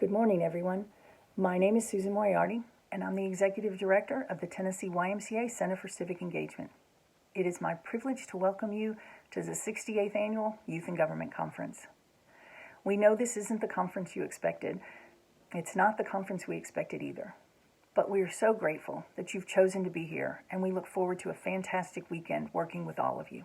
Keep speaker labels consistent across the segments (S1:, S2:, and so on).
S1: Good morning, everyone. My name is Susan Moriarty, and I'm the Executive Director of the Tennessee YMCA Center for Civic Engagement. It is my privilege to welcome you to the 68th Annual Youth and Government Conference. We know this isn't the conference you expected. It's not the conference we expected either. But we are so grateful that you've chosen to be here, and we look forward to a fantastic weekend working with all of you.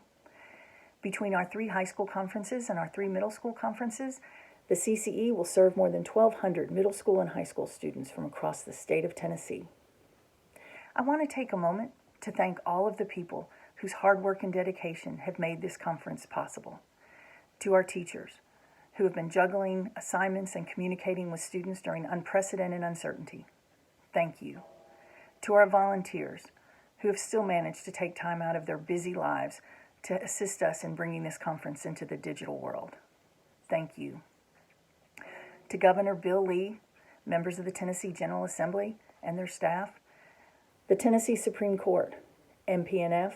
S1: Between our 3 high school conferences and our 3 middle school conferences, the CCE will serve more than 1,200 middle school and high school students from across the state of Tennessee. I want to take a moment to thank all of the people whose hard work and dedication have made this conference possible. To our teachers, who have been juggling assignments and communicating with students during unprecedented uncertainty. Thank you. To our volunteers, who have still managed to take time out of their busy lives to assist us in bringing this conference into the digital world. Thank you. To Governor Bill Lee, members of the Tennessee General Assembly and their staff, the Tennessee Supreme Court, MPNF,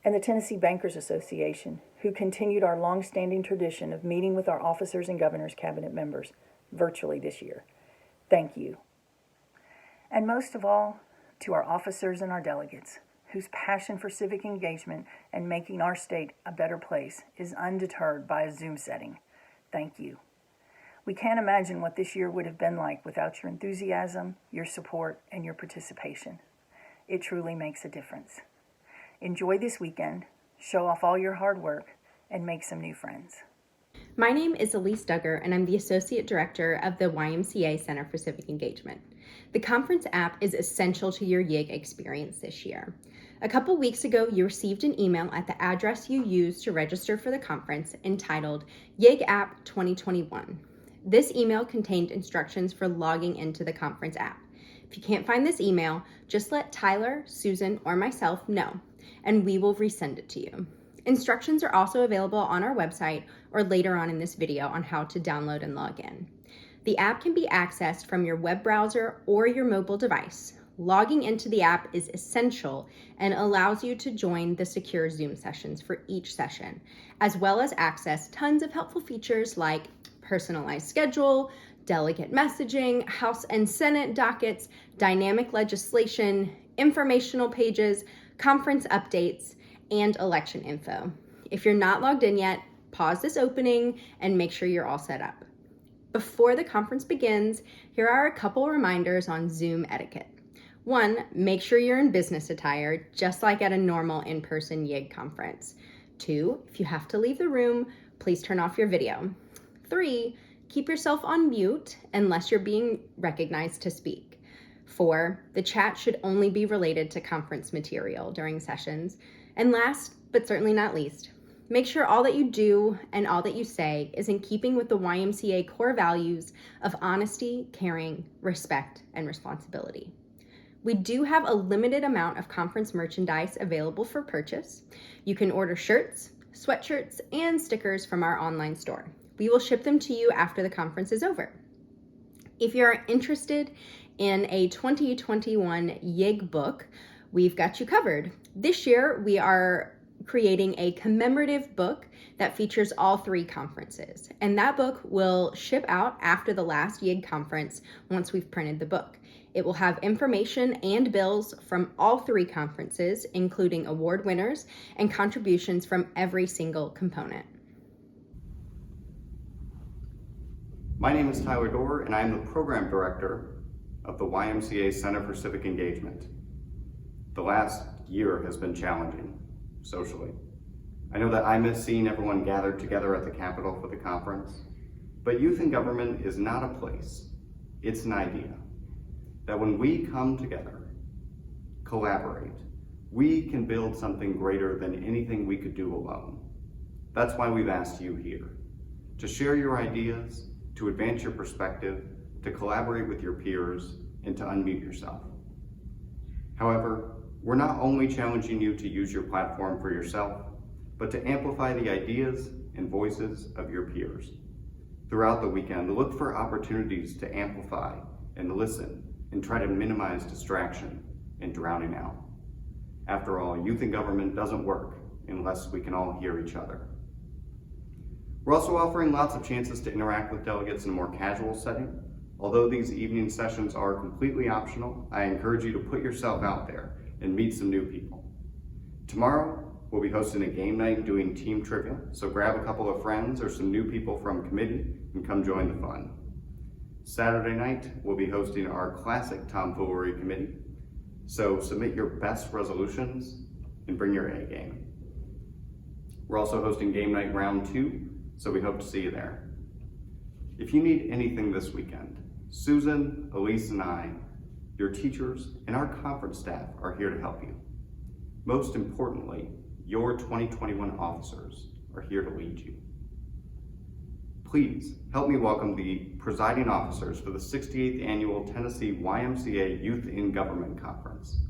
S1: and the Tennessee Bankers Association, who continued our long-standing tradition of meeting with our officers and governor's cabinet members virtually this year. Thank you. And most of all, to our officers and our delegates, whose passion for civic engagement and making our state a better place is undeterred by a Zoom setting. Thank you. We can't imagine what this year would have been like without your enthusiasm, your support, and your participation. It truly makes a difference. Enjoy this weekend, show off all your hard work, and make some new friends.
S2: My name is Elise Duggar, and I'm the Associate Director of the YMCA Center for Civic Engagement. The conference app is essential to your YIG experience this year. A couple weeks ago, you received an email at the address you used to register for the conference entitled YIG App 2021. This email contained instructions for logging into the conference app. If you can't find this email, just let Tyler, Susan, or myself know, and we will resend it to you. Instructions are also available on our website or later on in this video on how to download and log in. The app can be accessed from your web browser or your mobile device. Logging into the app is essential and allows you to join the secure Zoom sessions for each session, as well as access tons of helpful features like personalized schedule, delegate messaging, House and Senate dockets, dynamic legislation, informational pages, conference updates, and election info. If you're not logged in yet, pause this opening and make sure you're all set up. Before the conference begins, here are a couple reminders on Zoom etiquette. 1, make sure you're in business attire, just like at a normal in-person YIG conference. 2, if you have to leave the room, please turn off your video. 3, keep yourself on mute unless you're being recognized to speak. 4, the chat should only be related to conference material during sessions. And last, but certainly not least, make sure all that you do and all that you say is in keeping with the YMCA core values of honesty, caring, respect, and responsibility. We do have a limited amount of conference merchandise available for purchase. You can order shirts, sweatshirts, and stickers from our online store. We will ship them to you after the conference is over. If you're interested in a 2021 YIG book, we've got you covered. This year, we are creating a commemorative book that features all 3 conferences, and that book will ship out after the last YIG conference once we've printed the book. It will have information and bills from all 3 conferences, including award winners and contributions from every single component.
S3: My name is Tyler Dorr, and I am the Program Director of the YMCA Center for Civic Engagement. The last year has been challenging, socially. I know that I miss seeing everyone gathered together at the Capitol for the conference, but youth in government is not a place, it's an idea. That when we come together, collaborate, we can build something greater than anything we could do alone. That's why we've asked you here, to share your ideas, to advance your perspective, to collaborate with your peers, and to unmute yourself. However, we're not only challenging you to use your platform for yourself, but to amplify the ideas and voices of your peers. Throughout the weekend, look for opportunities to amplify and listen and try to minimize distraction and drowning out. After all, youth in government doesn't work unless we can all hear each other. We're also offering lots of chances to interact with delegates in a more casual setting, Although these evening sessions are completely optional, I encourage you to put yourself out there and meet some new people. Tomorrow, we'll be hosting a game night doing team trivia, so grab a couple of friends or some new people from committee and come join the fun. Saturday night, we'll be hosting our classic tomfoolery committee, so submit your best resolutions and bring your A game. We're also hosting game night round 2, so we hope to see you there. If you need anything this weekend, Susan, Elise, and I, your teachers, and our conference staff are here to help you. Most importantly, your 2021 officers are here to lead you. Please help me welcome the presiding officers for the 68th Annual Tennessee YMCA Youth in Government Conference.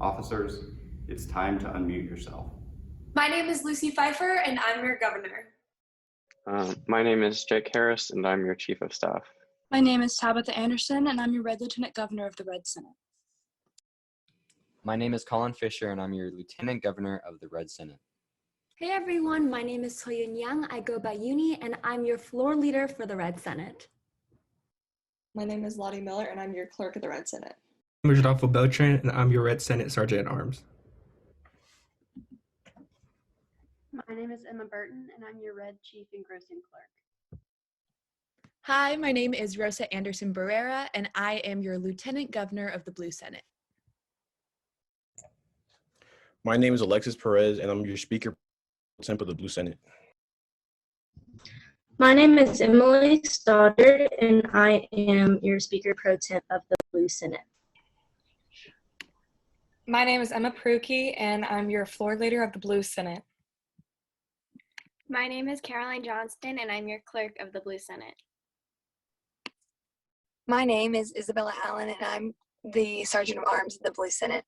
S3: Officers, it's time to unmute yourself.
S4: My name is Lucy Pfeiffer, and I'm your governor.
S5: My name is Jake Harris, and I'm your Chief of Staff.
S6: My name is Tabitha Anderson, and I'm your Red Lieutenant Governor of the Red Senate.
S7: My name is Colin Fisher, and I'm your Lieutenant Governor of the Red Senate.
S8: Hey everyone, my name is Soyun Yang. I go by Uni, and I'm your floor leader for the Red Senate.
S9: My name is Lottie Miller, and I'm your clerk of the Red Senate.
S10: I'm Rodolfo Beltran, and I'm your Red Senate Sergeant at Arms.
S11: My name is Emma Burton, and I'm your Red Chief Engrossing Clerk.
S12: Hi, my name is Rosa Anderson Barrera, and I am your Lieutenant Governor of the Blue Senate.
S13: My name is Alexis Perez, and I'm your Speaker Pro Temp of the Blue Senate.
S14: My name is Emily Stoddard, and I am your Speaker Pro Temp of the Blue Senate.
S15: My name is Emma Pruki, and I'm your floor leader of the Blue Senate.
S16: My name is Caroline Johnston, and I'm your clerk of the Blue Senate.
S17: My name is Isabella Allen, and I'm the Sergeant of Arms of the Blue Senate.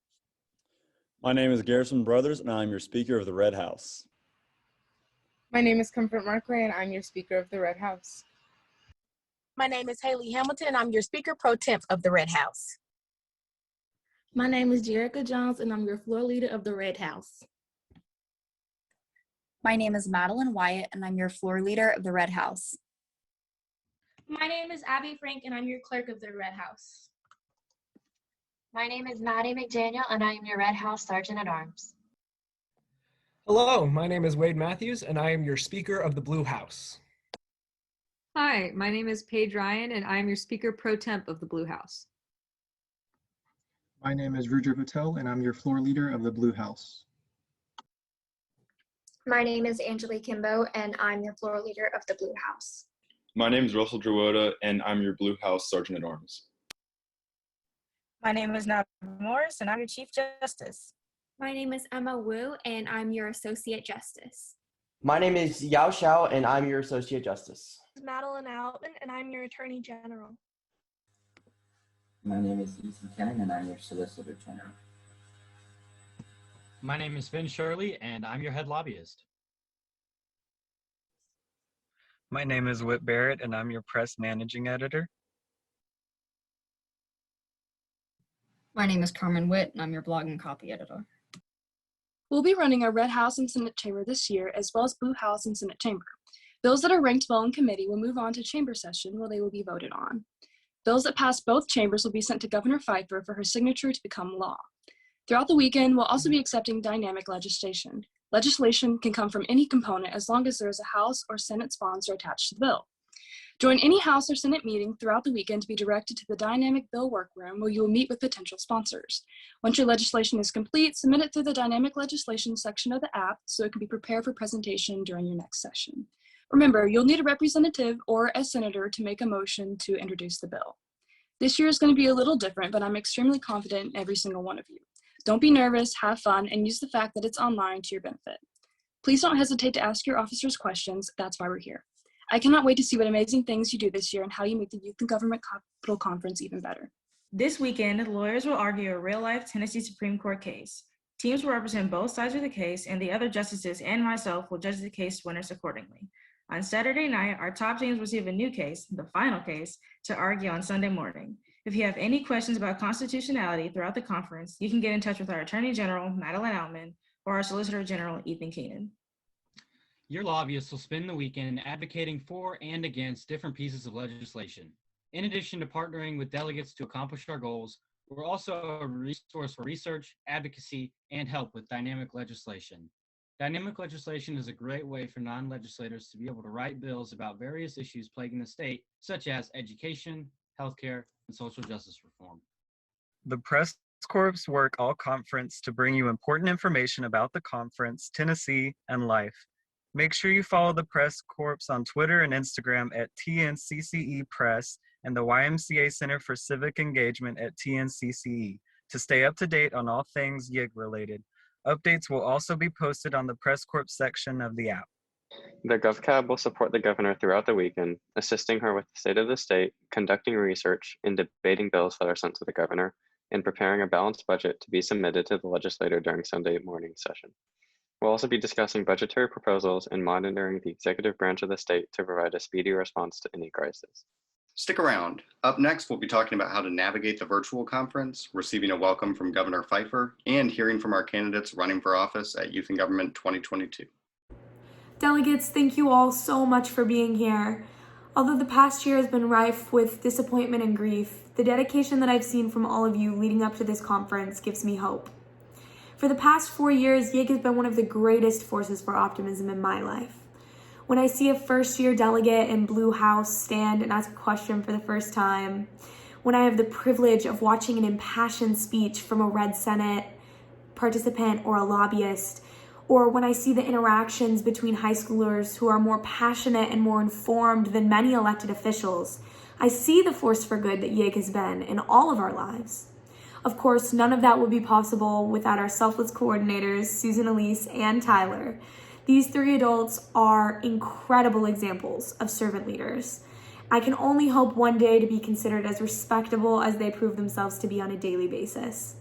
S18: My name is Garrison Brothers, and I'm your Speaker of the Red House.
S19: My name is Comfort Markway, and I'm your Speaker of the Red House.
S20: My name is Haley Hamilton, and I'm your Speaker Pro Temp of the Red House.
S4: My name is Jerica Jones, and I'm your floor leader of the Red House.
S2: My name is Madeline Wyatt, and I'm your floor leader of the Red House.
S17: My name is Abby Frank, and I'm your clerk of the Red House.
S18: My name is Maddie McDaniel, and I am your Red House Sergeant at Arms.
S6: Hello, my name is Wade Matthews, and I am your Speaker of the Blue House.
S1: Hi, my name is Paige Ryan, and I am your Speaker Pro Temp of the Blue House.
S16: My name is Rudra Patel, and I'm your floor leader of the Blue House.
S5: My name is Angelique Kimbo, and I'm your floor leader of the Blue House.
S8: My name is Russell Drewota, and I'm your Blue House Sergeant at Arms.
S15: My name is Nav Morris, and I'm your Chief Justice.
S20: My name is Emma Wu, and I'm your Associate Justice.
S13: My name is Yao Xiao, and I'm your Associate Justice.
S19: Madeline Altman, and I'm your Attorney General.
S11: My name is Ethan Cannon, and I'm your Solicitor General.
S3: My name is Finn Shirley, and I'm your head lobbyist.
S9: My name is Whit Barrett, and I'm your press managing editor.
S2: My name is Carmen Witt, and I'm your blog and copy editor.
S6: We'll be running a Red House and Senate Chamber this year, as well as Blue House and Senate Chamber. Bills that are ranked well in committee will move on to chamber session, where they will be voted on. Bills that pass both chambers will be sent to Governor Pfeiffer for her signature to become law. Throughout the weekend, we'll also be accepting dynamic legislation. Legislation can come from any component as long as there is a House or Senate sponsor attached to the bill. Join any House or Senate meeting throughout the weekend to be directed to the Dynamic Bill Workroom, where you will meet with potential sponsors. Once your legislation is complete, submit it through the Dynamic Legislation section of the app so it can be prepared for presentation during your next session. Remember, you'll need a representative or a senator to make a motion to introduce the bill. This year is going to be a little different, but I'm extremely confident in every single one of you. Don't be nervous, have fun, and use the fact that it's online to your benefit. Please don't hesitate to ask your officers questions. That's why we're here. I cannot wait to see what amazing things you do this year and how you make the Youth in Government Capital Conference even better.
S15: This weekend, lawyers will argue a real-life Tennessee Supreme Court case. Teams will represent both sides of the case, and the other justices and myself will judge the case winners accordingly. On Saturday night, our top teams receive a new case, the final case, to argue on Sunday morning. If you have any questions about constitutionality throughout the conference, you can get in touch with our Attorney General, Madeline Altman, or our Solicitor General, Ethan Keenan.
S3: Your lobbyists will spend the weekend advocating for and against different pieces of legislation.
S21: In addition to partnering with delegates to accomplish our goals, we're also a resource for research, advocacy, and help with dynamic legislation. Dynamic legislation is a great way for non-legislators to be able to write bills about various issues plaguing the state, such as education, healthcare, and social justice reform.
S9: The Press Corps work all conference to bring you important information about the conference, Tennessee, and life. Make sure you follow the Press Corps on Twitter and Instagram at TNCCE Press and the YMCA Center for Civic Engagement at TNCCE to stay up to date on all things YIG related. Updates will also be posted on the Press Corps section of the app.
S22: The GovCab will support the governor throughout the weekend, assisting her with the state of the state, conducting research, and debating bills that are sent to the governor, and preparing a balanced budget to be submitted to the legislature during Sunday morning session. We'll also be discussing budgetary proposals and monitoring the executive branch of the state to provide a speedy response to any crisis.
S3: Stick around. Up next, we'll be talking about how to navigate the virtual conference, receiving a welcome from Governor Pfeiffer, and hearing from our candidates running for office at Youth in Government 2022.
S23: Delegates, thank you all so much for being here. Although the past year has been rife with disappointment and grief, the dedication that I've seen from all of you leading up to this conference gives me hope. For the past 4 years, YIG has been one of the greatest forces for optimism in my life. When I see a first-year delegate in Blue House stand and ask a question for the first time, when I have the privilege of watching an impassioned speech from a Red Senate participant or a lobbyist, or when I see the interactions between high schoolers who are more passionate and more informed than many elected officials, I see the force for good that YIG has been in all of our lives. Of course, none of that would be possible without our selfless coordinators, Susan, Elise, and Tyler. These 3 adults are incredible examples of servant leaders. I can only hope one day to be considered as respectable as they prove themselves to be on a daily basis.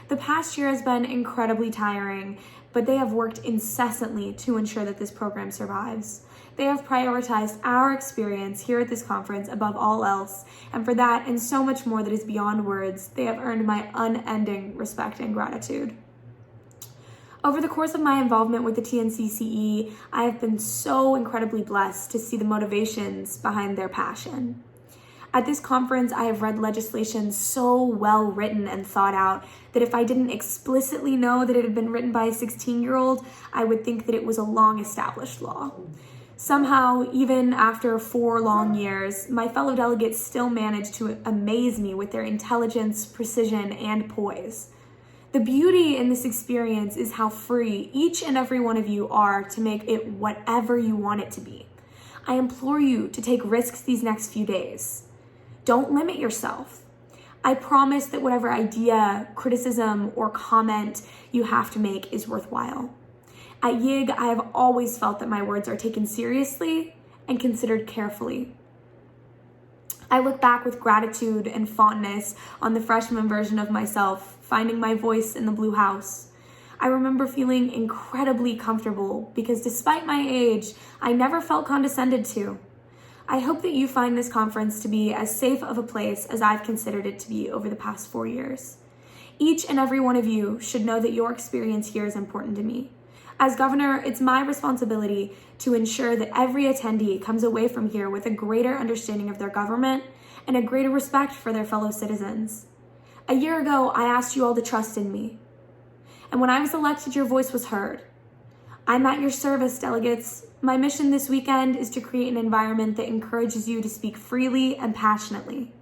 S23: The past year has been incredibly tiring, but they have worked incessantly to ensure that this program survives. They have prioritized our experience here at this conference above all else, and for that and so much more that is beyond words, they have earned my unending respect and gratitude. Over the course of my involvement with the TNCCE, I have been so incredibly blessed to see the motivations behind their passion. At this conference, I have read legislation so well written and thought out that if I didn't explicitly know that it had been written by a 16-year-old, I would think that it was a long-established law. Somehow, even after 4 long years, my fellow delegates still managed to amaze me with their intelligence, precision, and poise. The beauty in this experience is how free each and every one of you are to make it whatever you want it to be. I implore you to take risks these next few days. Don't limit yourself. I promise that whatever idea, criticism, or comment you have to make is worthwhile. At YIG, I have always felt that my words are taken seriously and considered carefully. I look back with gratitude and fondness on the freshman version of myself, finding my voice in the Blue House. I remember feeling incredibly comfortable because despite my age, I never felt condescended to. I hope that you find this conference to be as safe of a place as I've considered it to be over the past 4 years. Each and every one of you should know that your experience here is important to me. As governor, it's my responsibility to ensure that every attendee comes away from here with a greater understanding of their government and a greater respect for their fellow citizens. A year ago, I asked you all to trust in me. And when I was elected, your voice was heard. I'm at your service, delegates. My mission this weekend is to create an environment that encourages you to speak freely and passionately.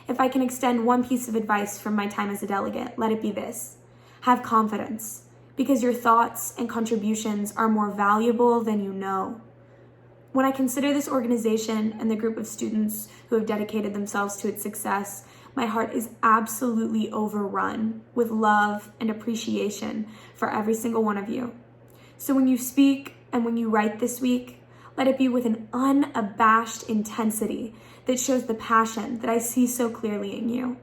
S23: If I can extend one piece of advice from my time as a delegate, let it be this: have confidence, because your thoughts and contributions are more valuable than you know. When I consider this organization and the group of students who have dedicated themselves to its success, my heart is absolutely overrun with love and appreciation for every single one of you. So when you speak and when you write this week, let it be with an unabashed intensity that shows the passion that I see so clearly in you.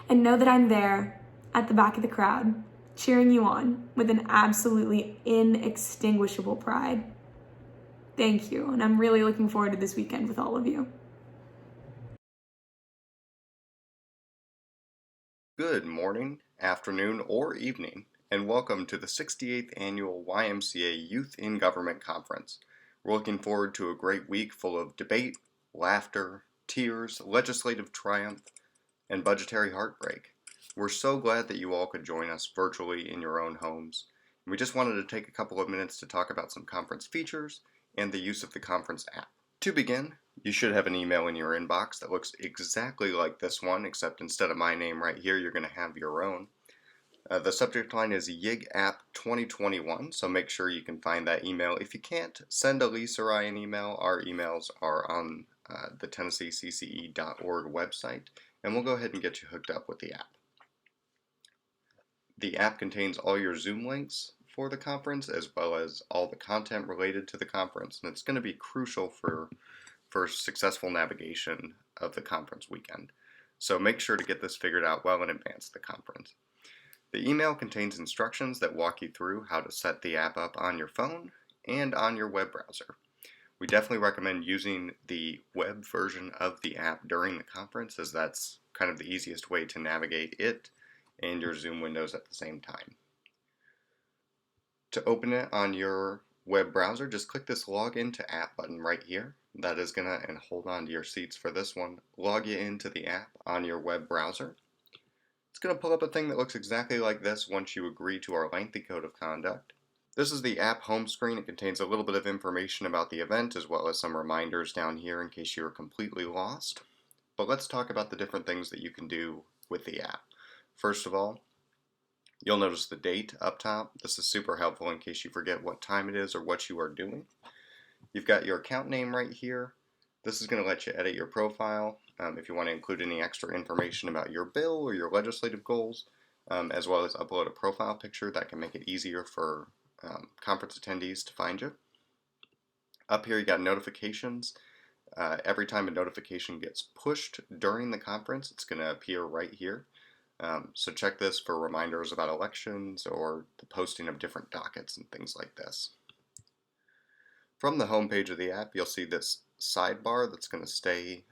S23: And know that I'm there at the back of the crowd, cheering you on with an absolutely inextinguishable pride. Thank you, and I'm really looking forward to this weekend with all of you.
S3: Good morning, afternoon, or evening, and welcome to the 68th Annual YMCA Youth in Government Conference. We're looking forward to a great week full of debate, laughter, tears, legislative triumph, and budgetary heartbreak. We're so glad that you all could join us virtually in your own homes. We just wanted to take a couple of minutes to talk about some conference features and the use of the conference app. To begin, you should have an email in your inbox that looks exactly like this one, except instead of my name right here, you're going to have your own. The subject line is YIG App 2021, so make sure you can find that email. If you can't, send Elise or I an email. Our emails are on the TennesseeCCE.org website, and we'll go ahead and get you hooked up with the app. The app contains all your Zoom links for the conference, as well as all the content related to the conference, and it's going to be crucial for successful navigation of the conference weekend. So make sure to get this figured out well in advance of the conference. The email contains instructions that walk you through how to set the app up on your phone and on your web browser. We definitely recommend using the web version of the app during the conference, as that's kind of the easiest way to navigate it and your Zoom windows at the same time. To open it on your web browser, just click this Log Into App button right here. That is going to, and hold on to your seats for this one, log you into the app on your web browser. It's going to pull up a thing that looks exactly like this once you agree to our lengthy code of conduct. This is the app home screen. It contains a little bit of information about the event, as well as some reminders down here in case you are completely lost. But let's talk about the different things that you can do with the app. First of all, you'll notice the date up top. This is super helpful in case you forget what time it is or what you are doing. You've got your account name right here. This is going to let you edit your profile if you want to include any extra information about your bill or your legislative goals, as well as upload a profile picture that can make it easier for conference attendees to find you. Up here you got notifications. Every time a notification gets pushed during the conference, it's going to appear right here. So check this for reminders about elections or the posting of different dockets and things like this. From the home page of the app, you'll see this sidebar that's going to stay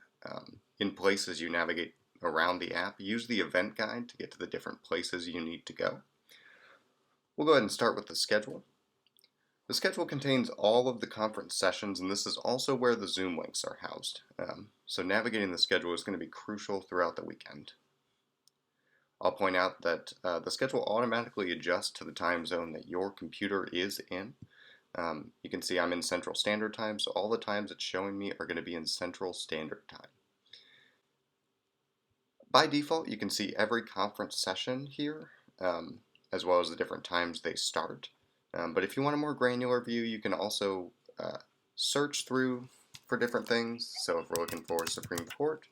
S3: in place as you navigate around the app. Use the event guide to get to the different places you need to go. We'll go ahead and start with the schedule. The schedule contains all of the conference sessions, and this is also where the Zoom links are housed. So navigating the schedule is going to be crucial throughout the weekend. I'll point out that the schedule automatically adjusts to the time zone that your computer is in. You can see I'm in Central Standard Time, so all the times it's showing me are going to be in Central Standard Time. By default, you can see every conference session here, as well as the different times they start. But if you want a more granular view, you can also search through for different things. So if we're looking for Supreme Court,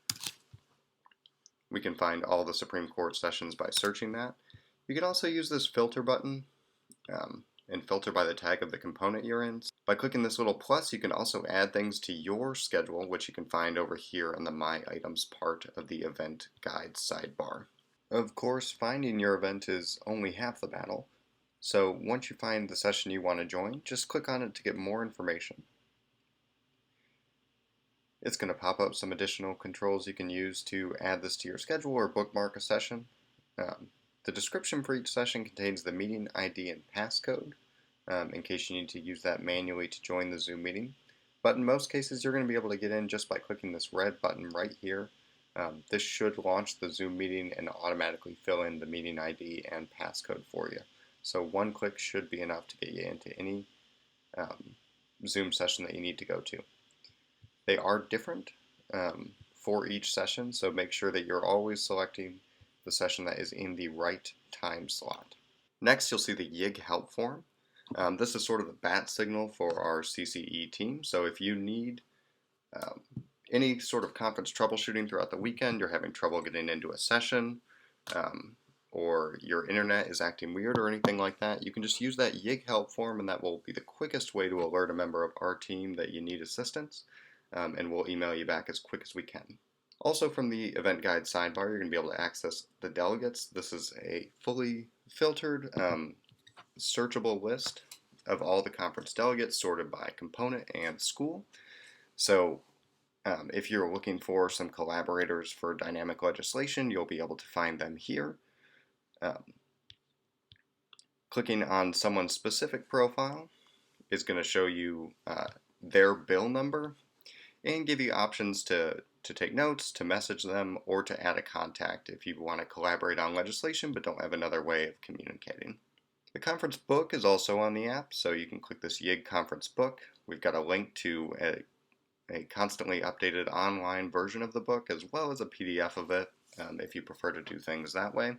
S3: we can find all the Supreme Court sessions by searching that. You can also use this filter button and filter by the tag of the component you're in. By clicking this little plus, you can also add things to your schedule, which you can find over here in the My Items part of the event guide sidebar. Of course, finding your event is only half the battle. So once you find the session you want to join, just click on it to get more information. It's going to pop up some additional controls you can use to add this to your schedule or bookmark a session. The description for each session contains the meeting ID and passcode, in case you need to use that manually to join the Zoom meeting. But in most cases, you're going to be able to get in just by clicking this red button right here. This should launch the Zoom meeting and automatically fill in the meeting ID and passcode for you. So one click should be enough to get you into any Zoom session that you need to go to. They are different for each session, so make sure that you're always selecting the session that is in the right time slot. Next, you'll see the YIG help form. This is sort of the bat signal for our CCE team, so if you need any sort of conference troubleshooting throughout the weekend, you're having trouble getting into a session, or your internet is acting weird or anything like that, you can just use that YIG help form, and that will be the quickest way to alert a member of our team that you need assistance, and we'll email you back as quick as we can. Also, from the event guide sidebar, you're going to be able to access the delegates. This is a fully filtered, searchable list of all the conference delegates sorted by component and school. So if you're looking for some collaborators for dynamic legislation, you'll be able to find them here. Clicking on someone's specific profile is going to show you their bill number and give you options to to take notes, to message them, or to add a contact if you want to collaborate on legislation but don't have another way of communicating. The conference book is also on the app, so you can click this YIG conference book. We've got a link to a constantly updated online version of the book as well as a PDF of it if you prefer to do things that way.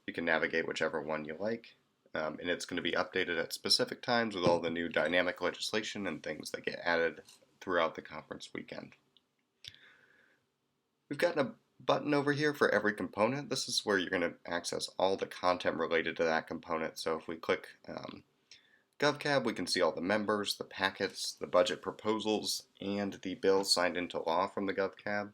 S3: You can navigate whichever one you like, and it's going to be updated at specific times with all the new dynamic legislation and things that get added throughout the conference weekend. We've got a button over here for every component. This is where you're going to access all the content related to that component. So if we click GovCab, we can see all the members, the packets, the budget proposals, and the bills signed into law from the GovCab.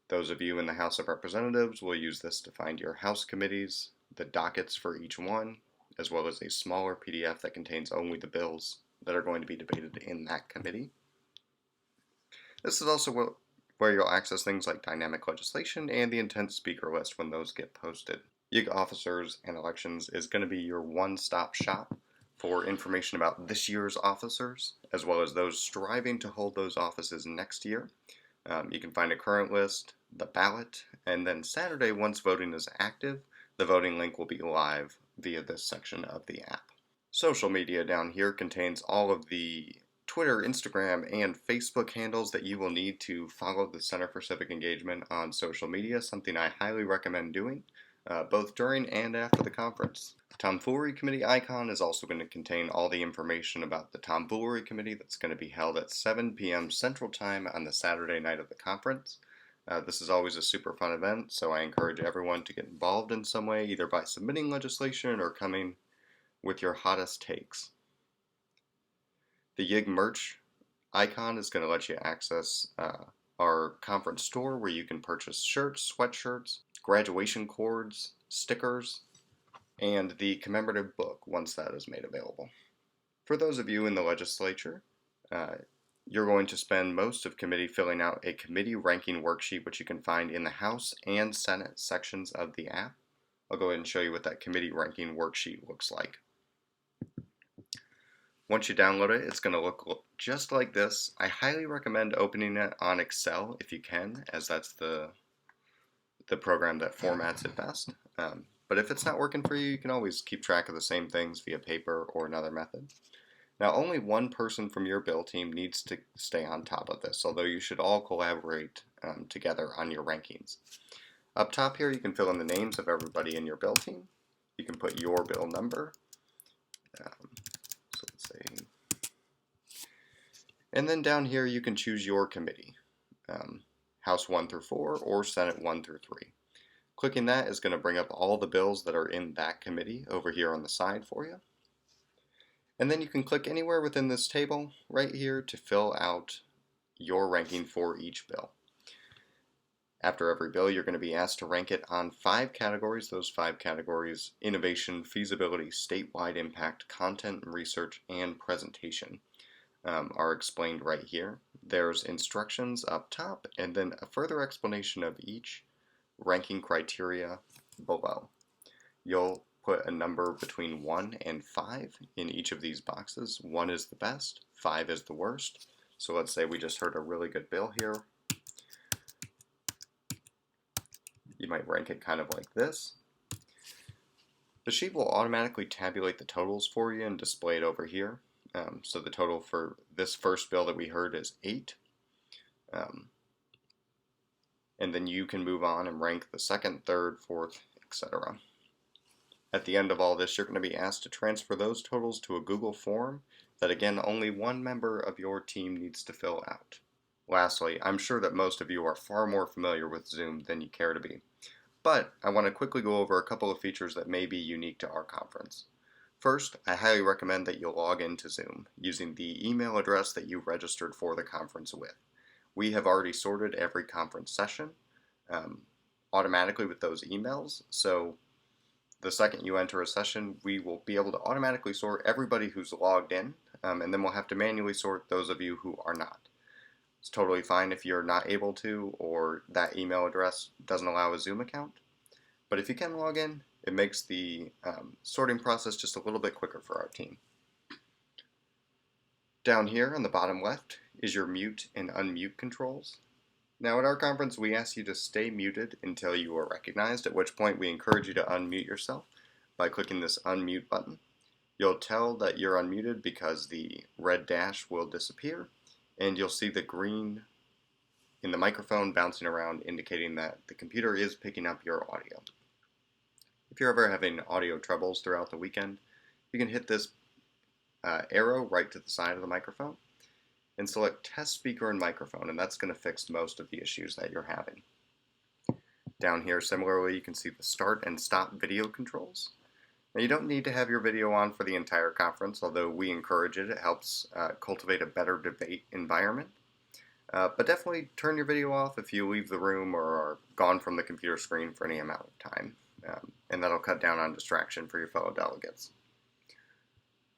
S3: Those of you in the House of Representatives will use this to find your House committees, the dockets for each one, as well as a smaller PDF that contains only the bills that are going to be debated in that committee. This is also where you'll access things like dynamic legislation and the intent speaker list when those get posted. YIG Officers and Elections is going to be your one-stop shop for information about this year's officers, as well as those striving to hold those offices next year. You can find a current list, the ballot, and then Saturday, once voting is active, the voting link will be live via this section of the app. Social media down here contains all of the Twitter, Instagram, and Facebook handles that you will need to follow the Center for Civic Engagement on social media, something I highly recommend doing, both during and after the conference. The Tomfoolery Committee icon is also going to contain all the information about the Tomfoolery Committee that's going to be held at 7 p.m. Central Time on the Saturday night of the conference. This is always a super fun event, so I encourage everyone to get involved in some way, either by submitting legislation or coming with your hottest takes. The YIG merch icon is going to let you access our conference store where you can purchase shirts, sweatshirts, graduation cords, stickers, and the commemorative book once that is made available. For those of you in the legislature, you're going to spend most of committee filling out a committee ranking worksheet, which you can find in the House and Senate sections of the app. I'll go ahead and show you what that committee ranking worksheet looks like. Once you download it, it's going to look just like this. I highly recommend opening it on Excel if you can, as that's the program that formats it best. But if it's not working for you, you can always keep track of the same things via paper or another method. Now, only one person from your bill team needs to stay on top of this, although you should all collaborate together on your rankings. Up top here, you can fill in the names of everybody in your bill team. You can put your bill number. So let's say, and then down here you can choose your committee, House 1 through 4 or Senate 1 through 3. Clicking that is going to bring up all the bills that are in that committee over here on the side for you. And then you can click anywhere within this table right here to fill out your ranking for each bill. After every bill, you're going to be asked to rank it on 5 categories. Those 5 categories: innovation, feasibility, statewide impact, content and research, and presentation are explained right here. There's instructions up top and then a further explanation of each ranking criteria below. You'll put a number between 1 and 5 in each of these boxes. 1 is the best, 5 is the worst. So let's say we just heard a really good bill here. You might rank it kind of like this. The sheet will automatically tabulate the totals for you and display it over here. So the total for this first bill that we heard is 8. And then you can move on and rank the second, third, fourth, etc. At the end of all this, you're going to be asked to transfer those totals to a Google form that, again, only one member of your team needs to fill out. Lastly, I'm sure that most of you are far more familiar with Zoom than you care to be, but I want to quickly go over a couple of features that may be unique to our conference. First, I highly recommend that you log into Zoom using the email address that you registered for the conference with. We have already sorted every conference session automatically with those emails, so the second you enter a session, we will be able to automatically sort everybody who's logged in, and then we'll have to manually sort those of you who are not. It's totally fine if you're not able to, or that email address doesn't allow a Zoom account. But if you can log in, it makes the sorting process just a little bit quicker for our team. Down here on the bottom left is your mute and unmute controls. Now at our conference, we ask you to stay muted until you are recognized, at which point we encourage you to unmute yourself by clicking this unmute button. You'll tell that you're unmuted because the red dash will disappear, and you'll see the green in the microphone bouncing around indicating that the computer is picking up your audio. If you're ever having audio troubles throughout the weekend, you can hit this arrow right to the side of the microphone and select test speaker and microphone, and that's going to fix most of the issues that you're having. Down here, similarly, you can see the start and stop video controls. Now, you don't need to have your video on for the entire conference, although we encourage it. It helps cultivate a better debate environment. But definitely turn your video off if you leave the room or are gone from the computer screen for any amount of time, and that'll cut down on distraction for your fellow delegates.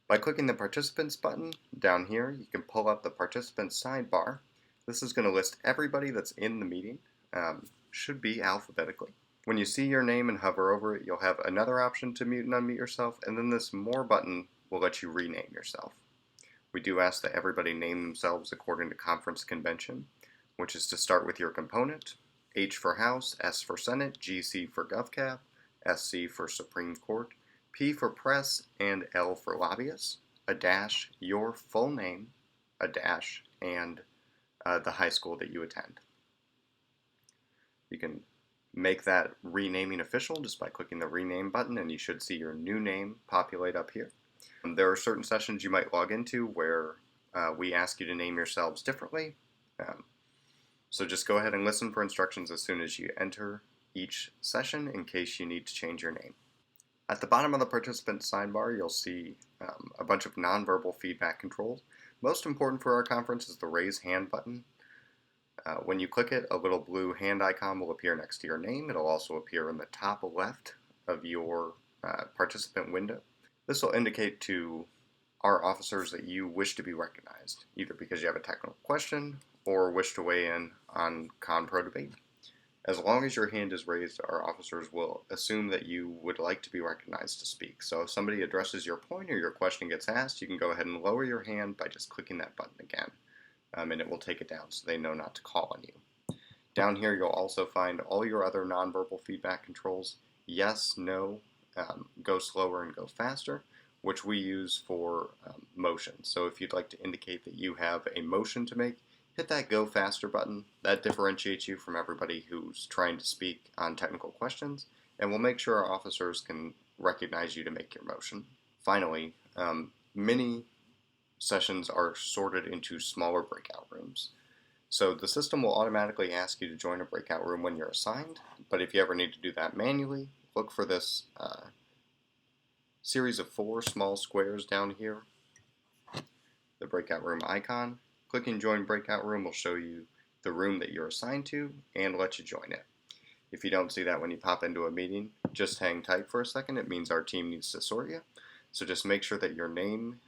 S3: By clicking the Participants button down here, you can pull up the Participants sidebar. This is going to list everybody that's in the meeting, should be alphabetically. When you see your name and hover over it, you'll have another option to mute and unmute yourself, and then this More button will let you rename yourself. We do ask that everybody name themselves according to conference convention, which is to start with your component, H for House, S for Senate, GC for GovCap, SC for Supreme Court, P for Press, and L for Lobbyists, a dash, your full name, a dash, and the high school that you attend. You can make that renaming official just by clicking the rename button, and you should see your new name populate up here. There are certain sessions you might log into where we ask you to name yourselves differently. So just go ahead and listen for instructions as soon as you enter each session in case you need to change your name. At the bottom of the participant sidebar, you'll see a bunch of nonverbal feedback controls. Most important for our conference is the raise hand button. When you click it, a little blue hand icon will appear next to your name. It'll also appear in the top left of your participant window. This will indicate to our officers that you wish to be recognized, either because you have a technical question or wish to weigh in on Con-Pro debate. As long as your hand is raised, our officers will assume that you would like to be recognized to speak. So if somebody addresses your point or your question gets asked, you can go ahead and lower your hand by just clicking that button again. And it will take it down so they know not to call on you. Down here you'll also find all your other nonverbal feedback controls. Yes, no, go slower and go faster, which we use for motion. So if you'd like to indicate that you have a motion to make, hit that go faster button. That differentiates you from everybody who's trying to speak on technical questions, and we'll make sure our officers can recognize you to make your motion. Finally, many sessions are sorted into smaller breakout rooms. So the system will automatically ask you to join a breakout room when you're assigned, but if you ever need to do that manually, look for this series of 4 small squares down here, the breakout room icon. Clicking Join Breakout Room will show you the room that you're assigned to and let you join it. If you don't see that when you pop into a meeting, just hang tight for a second. It means our team needs to sort you. So just make sure that your name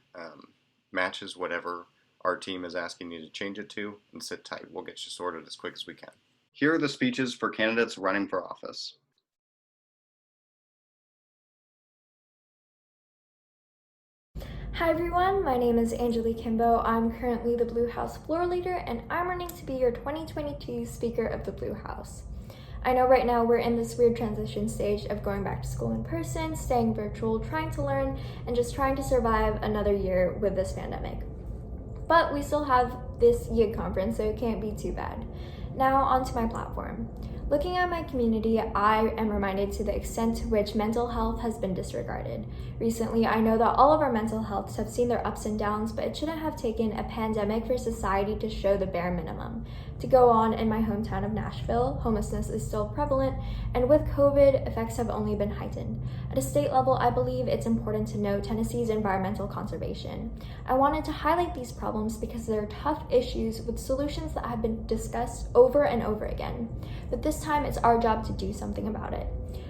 S3: matches whatever our team is asking you to change it to, and sit tight. We'll get you sorted as quick as we can. Here are the speeches for candidates running for office.
S7: Hi everyone, my name is Angelique Kimbo. I'm currently the Blue House floor leader, and I'm running to be your 2022 Speaker of the Blue House. I know right now we're in this weird transition stage of going back to school in person, staying virtual, trying to learn, and just trying to survive another year with this pandemic. But we still have this YIG conference, so it can't be too bad. Now onto my platform. Looking at my community, I am reminded to the extent to which mental health has been disregarded. Recently, I know that all of our mental healths have seen their ups and downs, but it shouldn't have taken a pandemic for society to show the bare minimum. To go on, in my hometown of Nashville, homelessness is still prevalent, and with COVID, effects have only been heightened. At a state level, I believe it's important to note Tennessee's environmental conservation. I wanted to highlight these problems because they're tough issues with solutions that have been discussed over and over again. But this time, it's our job to do something about it.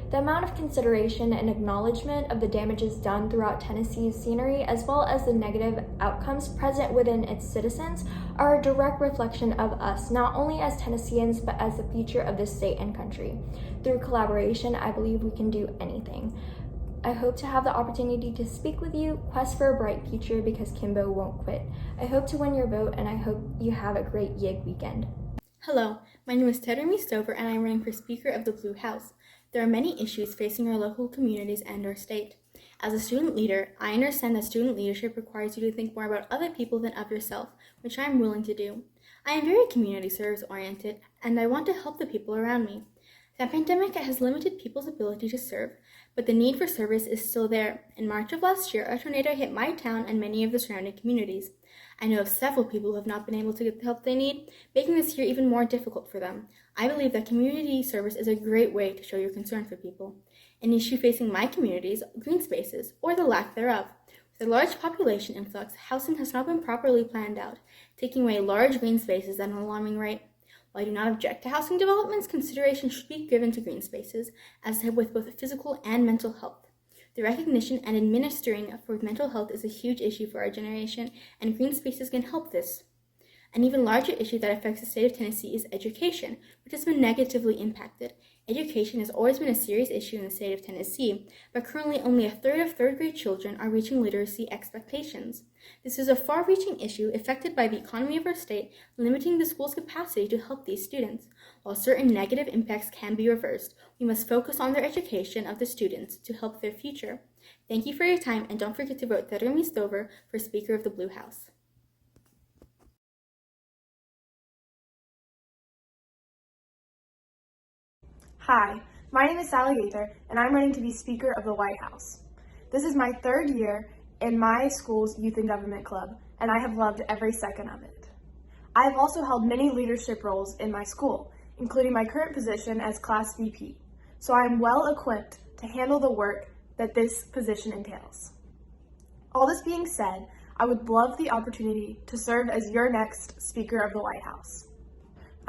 S7: The amount of consideration and acknowledgement of the damages done throughout Tennessee's scenery, as well as the negative outcomes present within its citizens, are a direct reflection of us, not only as Tennesseans, but as the future of this state and country. Through collaboration, I believe we can do anything. I hope to have the opportunity to speak with you, quest for a bright future, because Kimbo won't quit. I hope to win your vote, and I hope you have a great YIG weekend.
S10: Hello, my name is Teremi Stover and I'm running for Speaker of the Blue House. There are many issues facing our local communities and our state. As a student leader, I understand that student leadership requires you to think more about other people than of yourself, which I am willing to do. I am very community service oriented and I want to help the people around me. The pandemic has limited people's ability to serve, but the need for service is still there. In March of last year, a tornado hit my town and many of the surrounding communities. I know of several people who have not been able to get the help they need, making this year even more difficult for them. I believe that community service is a great way to show your concern for people. An issue facing my community is green spaces, or the lack thereof. With a large population influx, housing has not been properly planned out, taking away large green spaces at an alarming rate. While I do not object to housing developments, consideration should be given to green spaces, as with both physical and mental health. The recognition and administering for mental health is a huge issue for our generation, and green spaces can help this. An even larger issue that affects the state of Tennessee is education, which has been negatively impacted. Education has always been a serious issue in the state of Tennessee, but currently only a third of third-grade children are reaching literacy expectations. This is a far-reaching issue affected by the economy of our state, limiting the school's capacity to help these students. While certain negative impacts can be reversed, we must focus on their education of the students to help their future. Thank you for your time, and don't forget to vote Teremi Stover for Speaker of the Blue House.
S12: Hi, my name is Sally Gaither, and I'm running to be Speaker of the White House. This is my third year in my school's Youth and Government Club, and I have loved every second of it. I have also held many leadership roles in my school, including my current position as Class VP, so I am well equipped to handle the work that this position entails. All this being said, I would love the opportunity to serve as your next Speaker of the White House.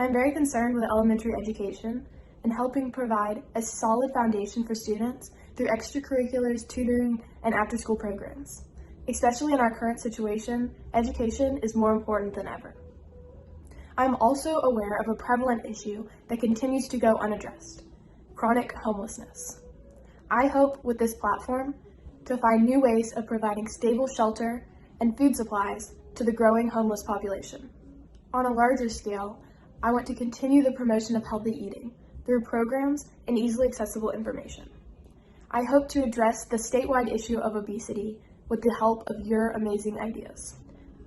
S12: I'm very concerned with elementary education and helping provide a solid foundation for students through extracurriculars, tutoring, and after-school programs. Especially in our current situation, education is more important than ever. I'm also aware of a prevalent issue that continues to go unaddressed: chronic homelessness. I hope with this platform to find new ways of providing stable shelter and food supplies to the growing homeless population. On a larger scale, I want to continue the promotion of healthy eating through programs and easily accessible information. I hope to address the statewide issue of obesity with the help of your amazing ideas.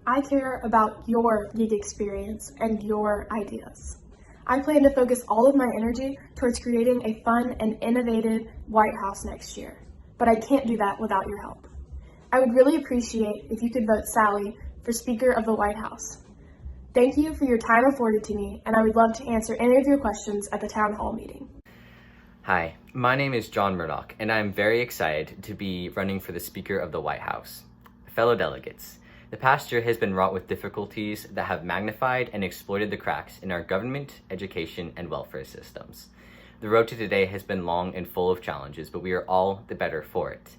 S12: I care about your YIG experience and your ideas. I plan to focus all of my energy towards creating a fun and innovative White House next year, but I can't do that without your help. I would really appreciate if you could vote Sally for Speaker of the White House. Thank you for your time afforded to me, and I would love to answer any of your questions at the town hall meeting.
S14: Hi, my name is John Murdoch, and I'm very excited to be running for the Speaker of the White House. Fellow delegates, the past year has been wrought with difficulties that have magnified and exploited the cracks in our government, education, and welfare systems. The road to today has been long and full of challenges, but we are all the better for it.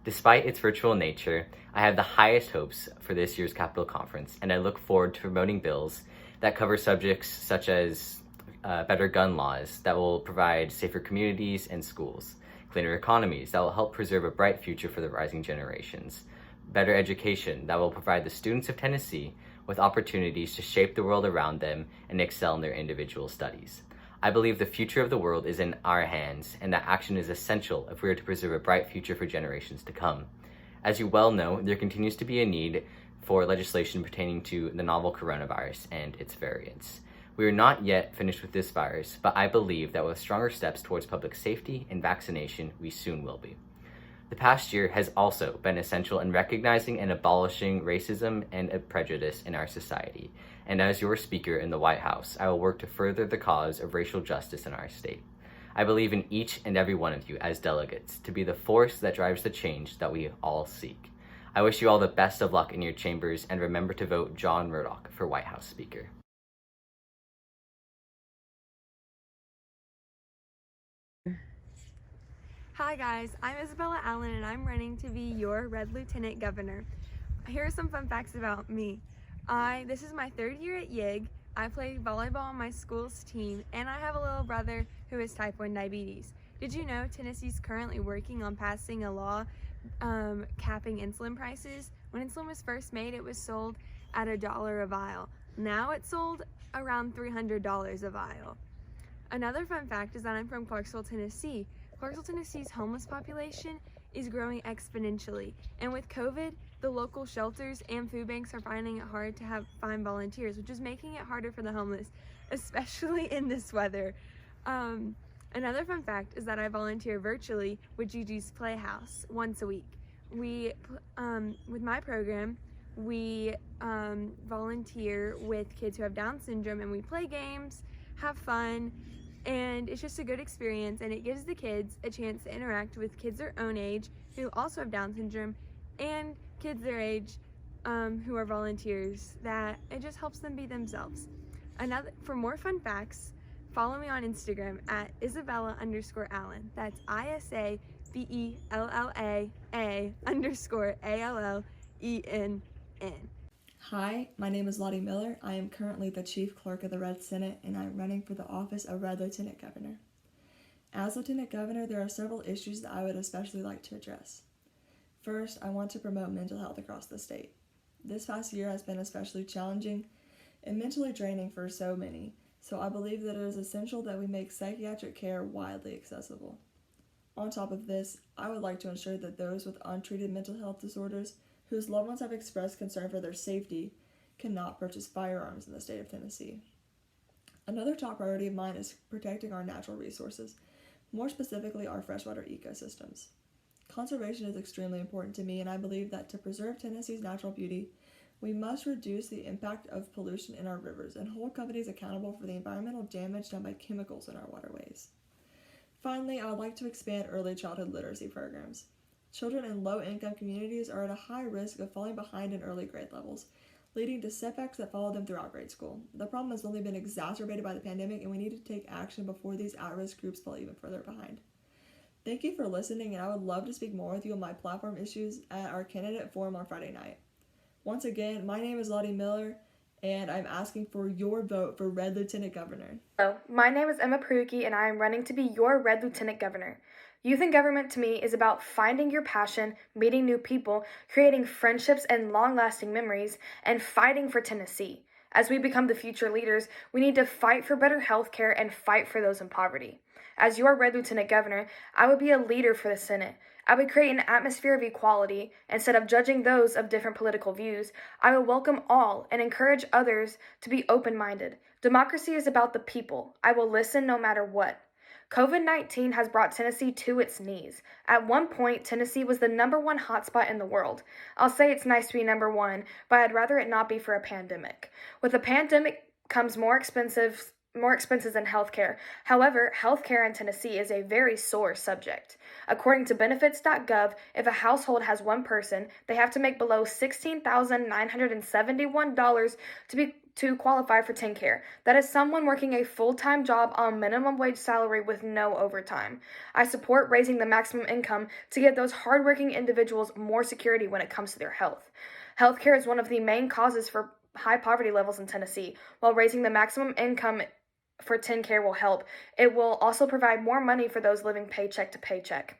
S14: Despite its virtual nature, I have the highest hopes for this year's Capitol Conference, and I look forward to promoting bills that cover subjects such as better gun laws that will provide safer communities and schools, cleaner economies that will help preserve a bright future for the rising generations, better education that will provide the students of Tennessee with opportunities to shape the world around them and excel in their individual studies. I believe the future of the world is in our hands, and that action is essential if we are to preserve a bright future for generations to come. As you well know, there continues to be a need for legislation pertaining to the novel coronavirus and its variants. We are not yet finished with this virus, but I believe that with stronger steps towards public safety and vaccination, we soon will be. The past year has also been essential in recognizing and abolishing racism and prejudice in our society. And as your Speaker in the White House, I will work to further the cause of racial justice in our state. I believe in each and every one of you as delegates to be the force that drives the change that we all seek. I wish you all the best of luck in your chambers, and remember to vote John Murdoch for White House Speaker.
S24: Hi guys, I'm Isabella Allen and I'm running to be your Red Lieutenant Governor. Here are some fun facts about me. This is my third year at YIG. I play volleyball on my school's team, and I have a little brother who has type 1 diabetes. Did you know Tennessee's currently working on passing a law capping insulin prices? When insulin was first made, it was sold at $1 a vial. Now it's sold around $300 a vial. Another fun fact is that I'm from Clarksville, Tennessee. Clarksville, Tennessee's homeless population is growing exponentially, and with COVID, the local shelters and food banks are finding it hard to find volunteers, which is making it harder for the homeless, especially in this weather. Another fun fact is that I volunteer virtually with Gigi's Playhouse once a week. With my program, we volunteer with kids who have Down syndrome, and we play games, have fun, and it's just a good experience, and it gives the kids a chance to interact with kids their own age who also have Down syndrome and kids their age who are volunteers, that it just helps them be themselves. For more fun facts, follow me on Instagram at Isabella_Allen. That's ISABELLA_ALLENN.
S1: Hi, my name is Lottie Miller. I am currently the Chief Clerk of the Red Senate, and I'm running for the office of Red Lieutenant Governor. As Lieutenant Governor, there are several issues that I would especially like to address. First, I want to promote mental health across the state. This past year has been especially challenging and mentally draining for so many, so I believe that it is essential that we make psychiatric care widely accessible. On top of this, I would like to ensure that those with untreated mental health disorders whose loved ones have expressed concern for their safety cannot purchase firearms in the state of Tennessee. Another top priority of mine is protecting our natural resources, more specifically our freshwater ecosystems. Conservation is extremely important to me, and I believe that to preserve Tennessee's natural beauty, we must reduce the impact of pollution in our rivers and hold companies accountable for the environmental damage done by chemicals in our waterways. Finally, I would like to expand early childhood literacy programs. Children in low-income communities are at a high risk of falling behind in early grade levels, leading to setbacks that follow them throughout grade school. The problem has only been exacerbated by the pandemic, and we need to take action before these at-risk groups fall even further behind. Thank you for listening, and I would love to speak more with you on my platform issues at our candidate forum on Friday night. Once again, my name is Lottie Miller, and I'm asking for your vote for Red Lieutenant Governor.
S23: Hello, my name is Emma Pruki, and I am running to be your Red Lieutenant Governor. Youth in government to me is about finding your passion, meeting new people, creating friendships and long-lasting memories, and fighting for Tennessee. As we become the future leaders, we need to fight for better health care and fight for those in poverty. As your Red Lieutenant Governor, I would be a leader for the Senate. I would create an atmosphere of equality. Instead of judging those of different political views, I will welcome all and encourage others to be open-minded. Democracy is about the people. I will listen no matter what. COVID-19 has brought Tennessee to its knees. At one point, Tennessee was the #1 hotspot in the world. I'll say it's nice to be #1, but I'd rather it not be for a pandemic. With a pandemic comes more expenses in healthcare. However, healthcare in Tennessee is a very sore subject. According to benefits.gov, if a household has one person, they have to make below $16,971 to qualify for TennCare. That is someone working a full-time job on minimum wage salary with no overtime. I support raising the maximum income to give those hardworking individuals more security when it comes to their health. Healthcare is one of the main causes for high poverty levels in Tennessee. While raising the maximum income for TennCare will help, it will also provide more money for those living paycheck to paycheck.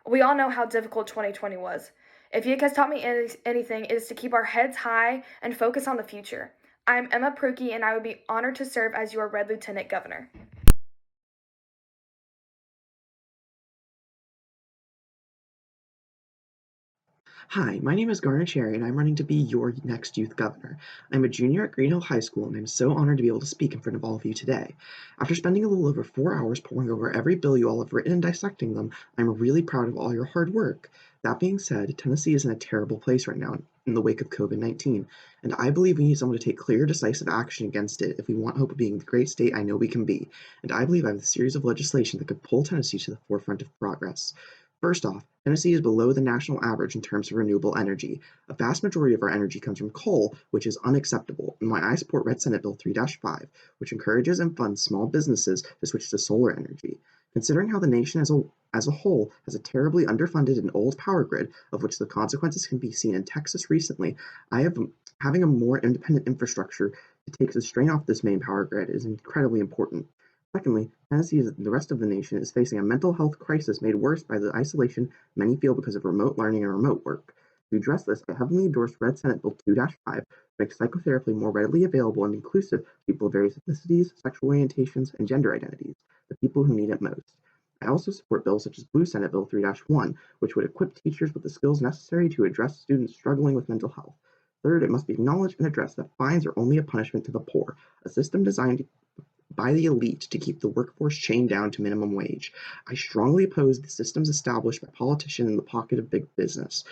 S23: We all know how difficult 2020 was. If YIG has taught me anything, it is to keep our heads high and focus on the future. I'm Emma Pruki, and I would be honored to serve as your Red Lieutenant Governor.
S4: Hi, my name is Garner Cherry, and I'm running to be your next youth governor. I'm a junior at Green Hill High School, and I'm so honored to be able to speak in front of all of you today. After spending a little over 4 hours poring over every bill you all have written and dissecting them, I'm really proud of all your hard work. That being said, Tennessee is in a terrible place right now in the wake of COVID-19, and I believe we need someone to take clear, decisive action against it if we want hope of being the great state I know we can be, and I believe I have a series of legislation that could pull Tennessee to the forefront of progress. First off, Tennessee is below the national average in terms of renewable energy. A vast majority of our energy comes from coal, which is unacceptable, and why I support Red Senate Bill 3-5, which encourages and funds small businesses to switch to solar energy. Considering how the nation as a whole has a terribly underfunded and old power grid, of which the consequences can be seen in Texas recently, having a more independent infrastructure to take the strain off this main power grid is incredibly important. Secondly, Tennessee and the rest of the nation is facing a mental health crisis made worse by the isolation many feel because of remote learning and remote work. To address this, I heavily endorsed Red Senate Bill 2-5 to make psychotherapy more readily available and inclusive to people of various ethnicities, sexual orientations, and gender identities, the people who need it most. I also support bills such as Blue Senate Bill 3-1, which would equip teachers with the skills necessary to address students struggling with mental health. Third, it must be acknowledged and addressed that fines are only a punishment to the poor, a system designed by the elite to keep the workforce chained down to minimum wage. I strongly oppose the systems established by politicians in the pocket of big business.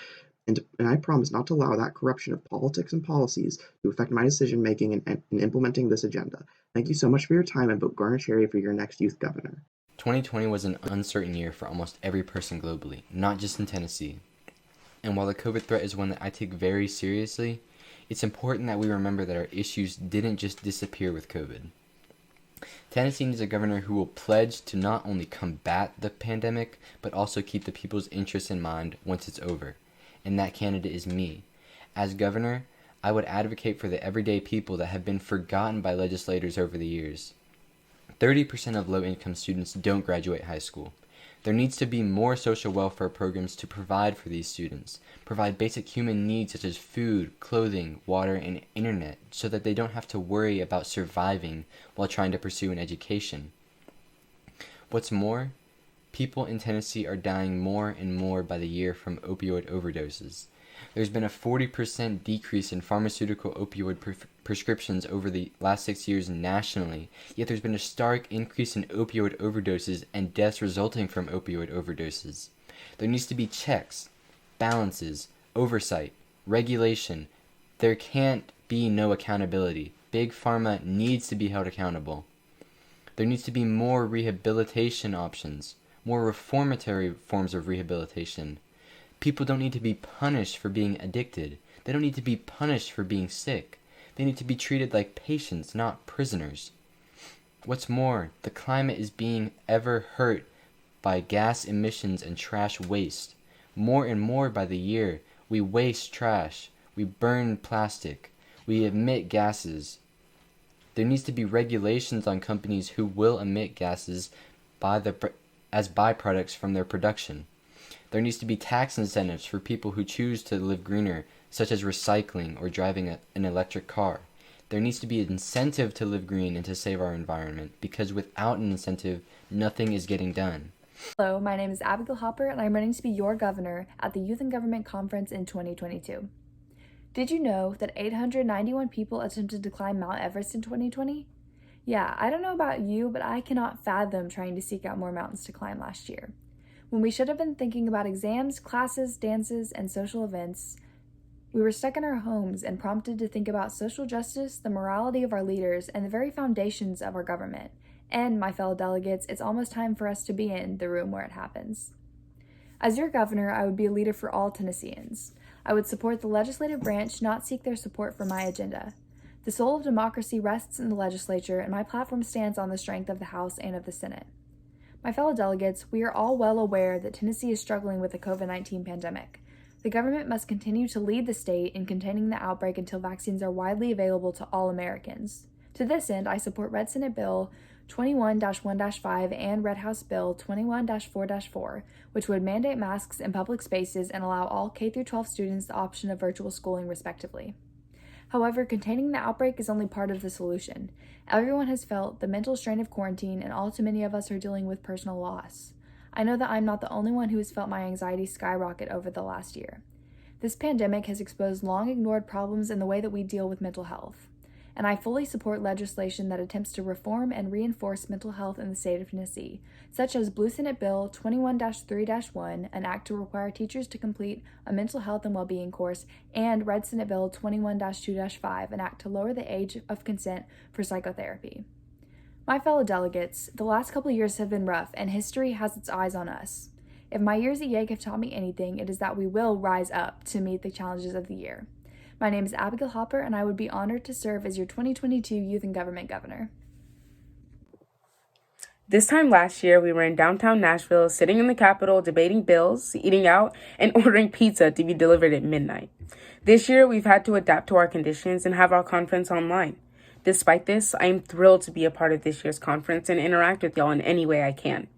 S4: And I promise not to allow that corruption of politics and policies to affect my decision making in implementing this agenda. Thank you so much for your time, and vote Garner Cherry for your next youth governor.
S5: 2020 was an uncertain year for almost every person globally, not just in Tennessee. And while the COVID threat is one that I take very seriously, it's important that we remember that our issues didn't just disappear with COVID. Tennessee needs a governor who will pledge to not only combat the pandemic, but also keep the people's interests in mind once it's over. And that candidate is me. As governor, I would advocate for the everyday people that have been forgotten by legislators over the years. 30% of low-income students don't graduate high school. There needs to be more social welfare programs to provide for these students, provide basic human needs such as food, clothing, water, and internet, so that they don't have to worry about surviving while trying to pursue an education. What's more, people in Tennessee are dying more and more by the year from opioid overdoses. There's been a 40% decrease in pharmaceutical opioid prescriptions over the last 6 years nationally, yet there's been a stark increase in opioid overdoses and deaths resulting from opioid overdoses. There needs to be checks, balances, oversight, regulation. There can't be no accountability. Big Pharma needs to be held accountable. There needs to be more rehabilitation options, more reformatory forms of rehabilitation. People don't need to be punished for being addicted. They don't need to be punished for being sick. They need to be treated like patients, not prisoners. What's more, the climate is being ever hurt by gas emissions and trash waste. More and more by the year, we waste trash. We burn plastic. We emit gases. There needs to be regulations on companies who will emit gases as byproducts from their production. There needs to be tax incentives for people who choose to live greener, such as recycling or driving an electric car. There needs to be an incentive to live green and to save our environment, because without an incentive, nothing is getting done.
S16: Hello, my name is Abigail Hopper, and I'm running to be your governor at the Youth and Government Conference in 2022. Did you know that 891 people attempted to climb Mount Everest in 2020? Yeah, I don't know about you, but I cannot fathom trying to seek out more mountains to climb last year. When we should have been thinking about exams, classes, dances, and social events, we were stuck in our homes and prompted to think about social justice, the morality of our leaders, and the very foundations of our government. And, my fellow delegates, it's almost time for us to be in the room where it happens. As your governor, I would be a leader for all Tennesseans. I would support the legislative branch, not seek their support for my agenda. The soul of democracy rests in the legislature, and my platform stands on the strength of the House and of the Senate. My fellow delegates, we are all well aware that Tennessee is struggling with the COVID-19 pandemic. The government must continue to lead the state in containing the outbreak until vaccines are widely available to all Americans. To this end, I support Red Senate Bill 21-1-5 and Red House Bill 21-4-4, which would mandate masks in public spaces and allow all K-12 students the option of virtual schooling respectively. However, containing the outbreak is only part of the solution. Everyone has felt the mental strain of quarantine, and all too many of us are dealing with personal loss. I know that I'm not the only one who has felt my anxiety skyrocket over the last year. This pandemic has exposed long-ignored problems in the way that we deal with mental health, and I fully support legislation that attempts to reform and reinforce mental health in the state of Tennessee, such as Blue Senate Bill 21-3-1, an act to require teachers to complete a mental health and well-being course, and Red Senate Bill 21-2-5, an act to lower the age of consent for psychotherapy. My fellow delegates, the last couple years have been rough, and history has its eyes on us. If my years at YIG have taught me anything, it is that we will rise up to meet the challenges of the year. My name is Abigail Hopper, and I would be honored to serve as your 2022 Youth and Government Governor.
S17: This time last year, we were in downtown Nashville, sitting in the Capitol, debating bills, eating out, and ordering pizza to be delivered at midnight. This year, we've had to adapt to our conditions and have our conference online. Despite this, I am thrilled to be a part of this year's conference and interact with y'all in any way I can.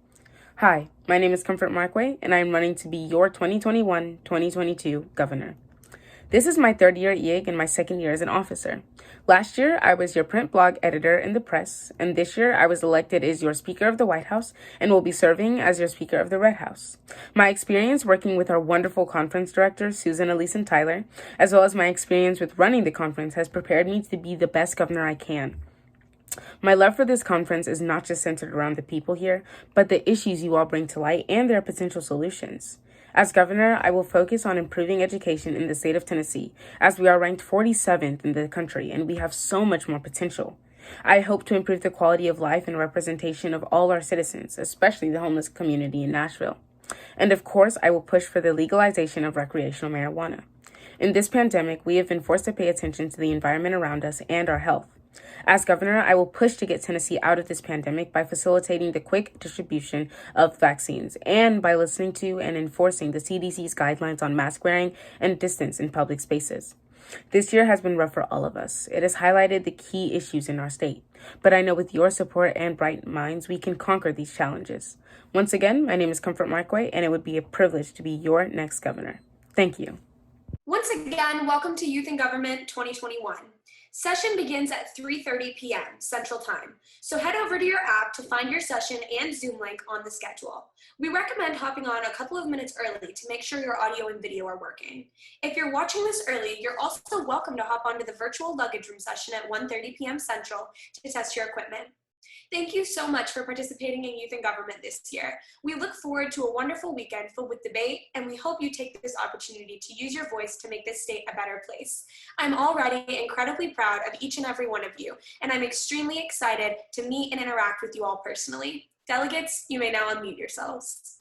S17: Hi, my name is Comfort Markway, and I am running to be your 2021-2022 governor. This is my third year at YIG and my second year as an officer. Last year, I was your print blog editor in the press, and this year I was elected as your Speaker of the White House and will be serving as your Speaker of the Red House. My experience working with our wonderful conference directors, Susan, Elise, and Tyler, as well as my experience with running the conference, has prepared me to be the best governor I can. My love for this conference is not just centered around the people here, but the issues you all bring to light and their potential solutions. As governor, I will focus on improving education in the state of Tennessee, as we are ranked 47th in the country and we have so much more potential. I hope to improve the quality of life and representation of all our citizens, especially the homeless community in Nashville. And of course, I will push for the legalization of recreational marijuana. In this pandemic, we have been forced to pay attention to the environment around us and our health. As governor, I will push to get Tennessee out of this pandemic by facilitating the quick distribution of vaccines and by listening to and enforcing the CDC's guidelines on mask wearing and distance in public spaces. This year has been rough for all of us. It has highlighted the key issues in our state, but I know with your support and bright minds, we can conquer these challenges. Once again, my name is Comfort Markway, and it would be a privilege to be your next governor. Thank you.
S8: Once again, welcome to Youth in Government 2021. Session begins at 3:30 p.m. Central Time, so head over to your app to find your session and Zoom link on the schedule. We recommend hopping on a couple of minutes early to make sure your audio and video are working. If you're watching this early, you're also welcome to hop onto the virtual luggage room session at 1:30 p.m. Central to test your equipment. Thank you so much for participating in Youth in Government this year. We look forward to a wonderful weekend filled with debate, and we hope you take this opportunity to use your voice to make this state a better place. I'm already incredibly proud of each and every one of you, and I'm extremely excited to meet and interact with you all personally. Delegates, you may now unmute yourselves.